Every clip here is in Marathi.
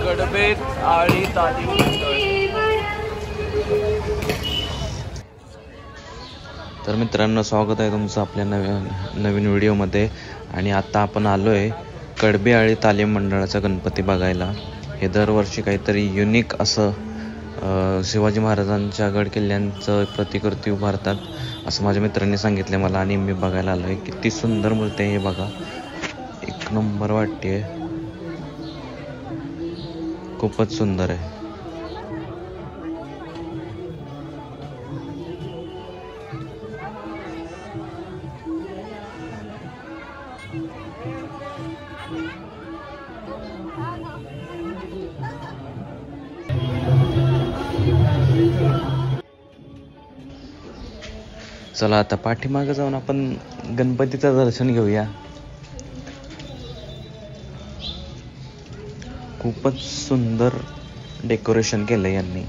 कडबे आळी तालीम मंडळ. तर मित्रांनो, स्वागत आहे तुमचं आपल्या नवीन व्हिडिओमध्ये. आणि आता आपण आलो आहे कडबे आळी तालीम मंडळाचा गणपती बघायला. हे दरवर्षी काहीतरी युनिक असं शिवाजी महाराजांच्या गड किल्ल्यांचं प्रतिकृती उभारतात असं माझ्या मित्रांनी सांगितलं मला, आणि मी बघायला आलो आहे. किती सुंदर मूर्ती आहे हे बघा, एक नंबर वाटते, खूपच सुंदर आहे. चला आता पाठीमागे जाऊन आपण गणपतीचं दर्शन घेऊया. खूपच सुंदर डेकोरेशन केलंय यांनी.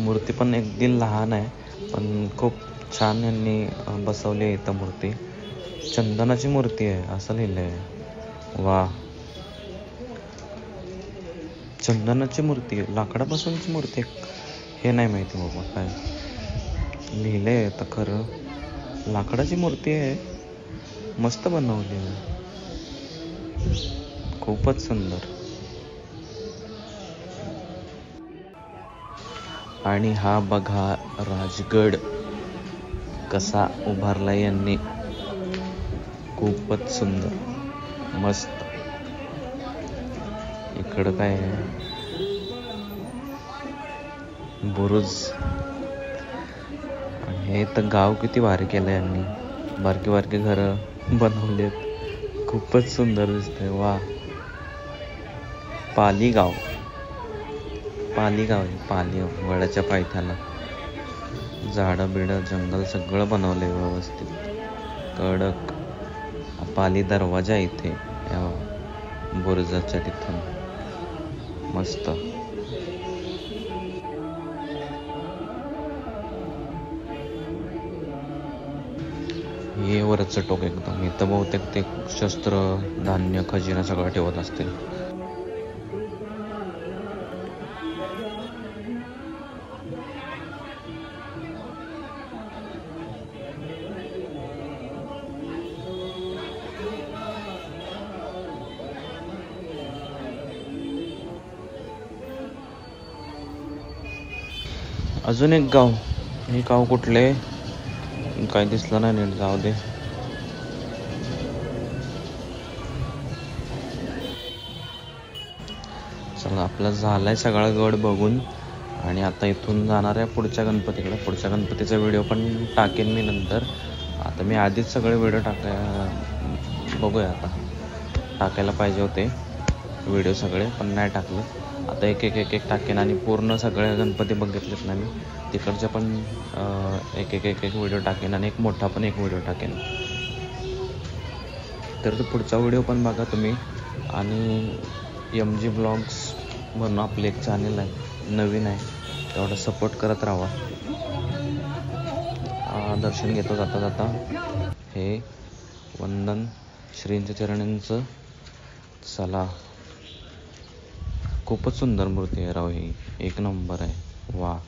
मूर्ती पण अगदी लहान आहे, पण खूप छान यांनी बसवली आहे इथं मूर्ती. चंदनाची मूर्ती आहे असं लिहिलंय. वा, चंदनाची मूर्ती आहे, लाकडापासूनची मूर्ती आहे. हे नाही माहिती बाबा काय लिहिलंय. तर खरं लाकडाची मूर्ती आहे, मस्त बनवली आहे, खूपच सुंदर. आणि हा बघा राजगड कसा उभारला यांनी, खूपच सुंदर, मस्त. इकडं काय आहे, बुरुज. हे तर गाव किती भारी केलं यांनी, बारकी बारकी घरं बनवलेत, खूपच सुंदर दिसतंय. वा, पाली गाव आहे, पाली वडाच्या पायथ्याला झाडं बिडं जंगल सगळं बनवलंय व्यवस्थित, कडक. पाली दरवाजा इथे या बुरुजाच्या तिथून, मस्त. हे वरचं टोक एकदम, इथं बहुतेक ते शस्त्र, धान्य, खजिना सगळं ठेवत असतील. अजून एक गाव, हे गाव कुठले काय दिसलं नाही नीट, जाऊ दे. चला, आपला झालाय सगळा गड बघून, आणि आता इथून जाणार आहे पुढच्या गणपतीकडे. पुढच्या गणपतीचा व्हिडिओ पण टाकेन मी नंतर. आता मी आधीच सगळे व्हिडिओ बघूया, आता टाकायला पाहिजे होते व्हिडिओ सगळे, पण नाही टाकले. आता एक एक टाकेन, आणि पूर्ण सगळे गणपती बघितलेत ना मी, तिकडच्या पण एक व्हिडिओ टाकेन, आणि एक मोठा पण एक व्हिडिओ टाकेन. तर तो पुढचा व्हिडिओ पण बघा तुम्ही. आणि MG ब्लॉग्स म्हणून आपले एक चॅनल आहे, नवीन आहे, तेवढा सपोर्ट करत राहा. दर्शन घेतो जाता जाता. हे वंदन श्रींच्या चरणींचं. चला, खूपच सुंदर मूर्ती आहे राव, ही एक नंबर आहे. वा.